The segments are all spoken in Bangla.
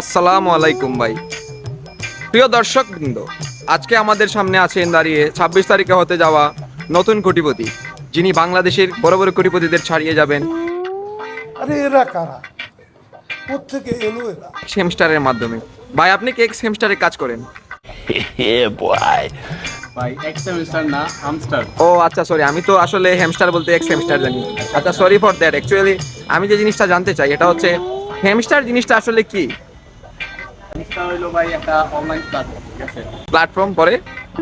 আসসালামু আলাইকুম ভাই। প্রিয় দর্শকবৃন্দ, আজকে আমাদের সামনে আছেন দাঁড়িয়ে 26 তারিখে হতে যাওয়া নতুন কোটিপতি, যিনি বাংলাদেশের বড় বড় কোটিপতিদের ছাড়িয়ে যাবেন আরে এরা কারা, কোত্থেকে এলো এরা? হেমস্টারের মাধ্যমে। ভাই, আপনি কি এক্স হেমস্টারে কাজ করেন? ভাই এক সেমিস্টার না, হামস্টার। ও আচ্ছা, সরি, আমি তো আসলে হেমস্টার বলতে এক্স হেমস্টার জানি। আচ্ছা, সরি ফর দ্যাট। অ্যাকচুয়ালি আমি যে জিনিসটা জানতে চাই এটা হচ্ছে হেমস্টার জিনিসটা আসলে কি এটা হইলো ভাই একটা অনলাইন প্ল্যাটফর্ম, ঠিক আছে? প্ল্যাটফর্ম, পরে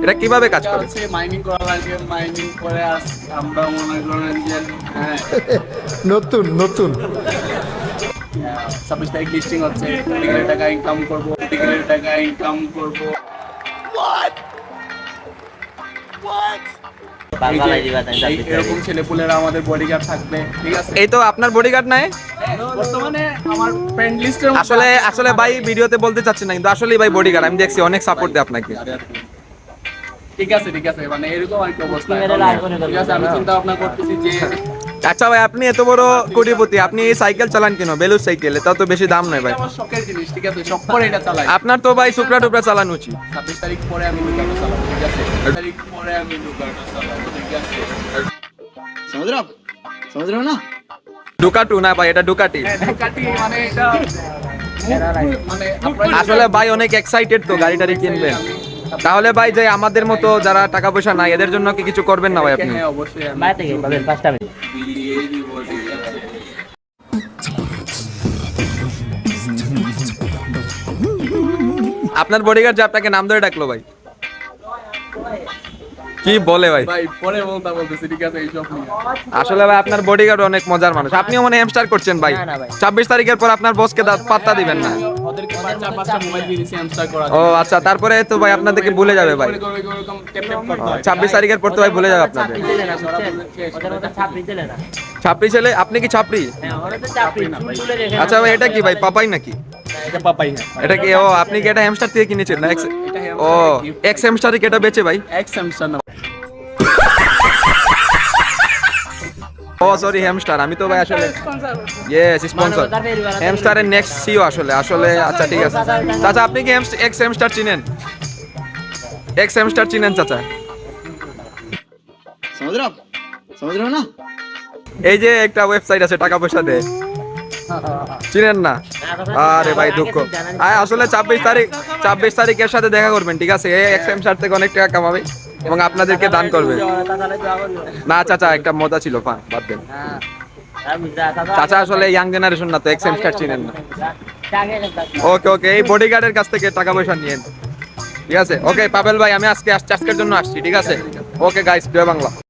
এটা কিভাবে কাজ এটা করে? হচ্ছে মাইনিং করা লাগে, মাইনিং করে আমরা মনে করেন যে হ্যাঁ নতুন নতুন 26 তারিখ লিস্টিং হচ্ছে, টিকেটের টাকা ইনকাম করবো, টিকেটের টাকা ইনকাম করবো। এরকম ছেলেপুলেরা আমাদের বডিগার্ড থাকবে, ঠিক আছে? এই তো আপনার বডিগার্ড নাই? বর্তমানে আমার ফ্রেন্ড লিস্টের আসলে আসলে ভাই ভিডিওতে বলতে চাচ্ছি না, কিন্তু আসলেই ভাই বডিগার্ড আমি দেখছি, অনেক সাপোর্ট দেয় আপনাকে। ঠিক আছে ঠিক আছে, মানে এরকম একটা অবস্থা। ঠিক আছে, আমি চিন্তা ভাবনা করতেছি যে আচ্ছা ভাই, আপনি এত বড় কোটিপতি, আপনি এই সাইকেল চালান কেন? বেলুর সাইকেল, এটা তো বেশি দাম নয় ভাই। আমার শখের জিনিস, ঠিক আছে? শখ করে এটা চালাই। আপনার তো ভাই শুকরা টুকরা চালানো উচিত। 26 তারিখ পরে আমি লুকাটো চালাবো, ঠিক আছে? 26 তারিখ পরে আমি লুকাটো চালাবো, ঠিক আছে? समझ रहे हो ना? ডুকাটু না ভাই, এটা ডুকাটি। ডুকাটি মানে এটা মানে আপনারা আসলে ভাই অনেক এক্সাইটেড তো গাড়িটারি কিনবেন। তাহলে ভাই, যে আমাদের মতো যারা টাকা পয়সা নাই এদের জন্য কি কিছু করবেন না ভাই আপনি? হ্যাঁ অবশ্যই আমি বিলিয়ে দিব, ঠিক আছে? আপনার বডিগার্ড যে আপনাকে নাম ধরে ডাকলো ভাই, কি বলে ভাই? ভাই পরে বলতেছি, ঠিক আছে? এইসব নিয়ে আসলে ভাই আপনার বডিগার্ড অনেক মজার মানুষ। আপনিও মনে হেমস্টার করছেন ভাই। 26 তারিখের পর আপনার বসকে পাত্তা দিবেন না। ওদেরকে 4-5টা মোবাইল দিয়ে দিয়েছি হ্যামস্টার করার ও আচ্ছা, তারপরে তো ভাই আপনাদেরকে ভুলে যাবে ভাই। এরকম ট্যাপ ট্যাপ করতে হয়। 26 তারিখের পর তো ভাই ভুলে যাবে আপনাদের। ছাপড়ি ছেলে, আপনি কি ছাপড়ি? আচ্ছা ভাই, এটা কি ভাই, পাপাই নাকি? এটা পাপাই না, এটা কি? ও, আপনি কি এটা হ্যামস্টার থেকে কিনেছেন না? ও, এক্স হ্যামস্টারে কি এটা বেচে ভাই? এক হ্যামস্টার না। ও সরি, হ্যামস্টার। আমি তো ভাই আসলে ইয়েস স্পন্সর হ্যামস্টারের নেক্সট সিও আসলে আসলে আচ্ছা ঠিক আছে চাচা, আপনি কি এক্স হ্যামস্টার চিনেন? এক্স হ্যামস্টার চিনেন চাচা? समझ रहे हो ना? এই যে একটা ওয়েবসাইট আছে টাকা পয়সা দেয়, চিনেন না? আরে ভাই দুঃখ। আসলে 26 তারিখের সাথে দেখা করবেন, ঠিক আছে? এই এক্স হ্যামস্টার থেকে অনেক টাকা কামাবে এবং আপনাদেরকে দান করবে। না চাচা, একটা মজা ছিল, ফান, বাদ দেন। চাচা আসলে ইয়াং জেনারেশন না, তো এক্স হ্যামস্টার চিনেন না। ওকে ওকে, এই বডিগার্ডের কাছ থেকে টাকা পয়সা নিয়েন, ঠিক আছে? ওকে পাবেল ভাই, আমি আজকের জন্য আসছি, ঠিক আছে? ওকে গাইস, জয় বাংলা।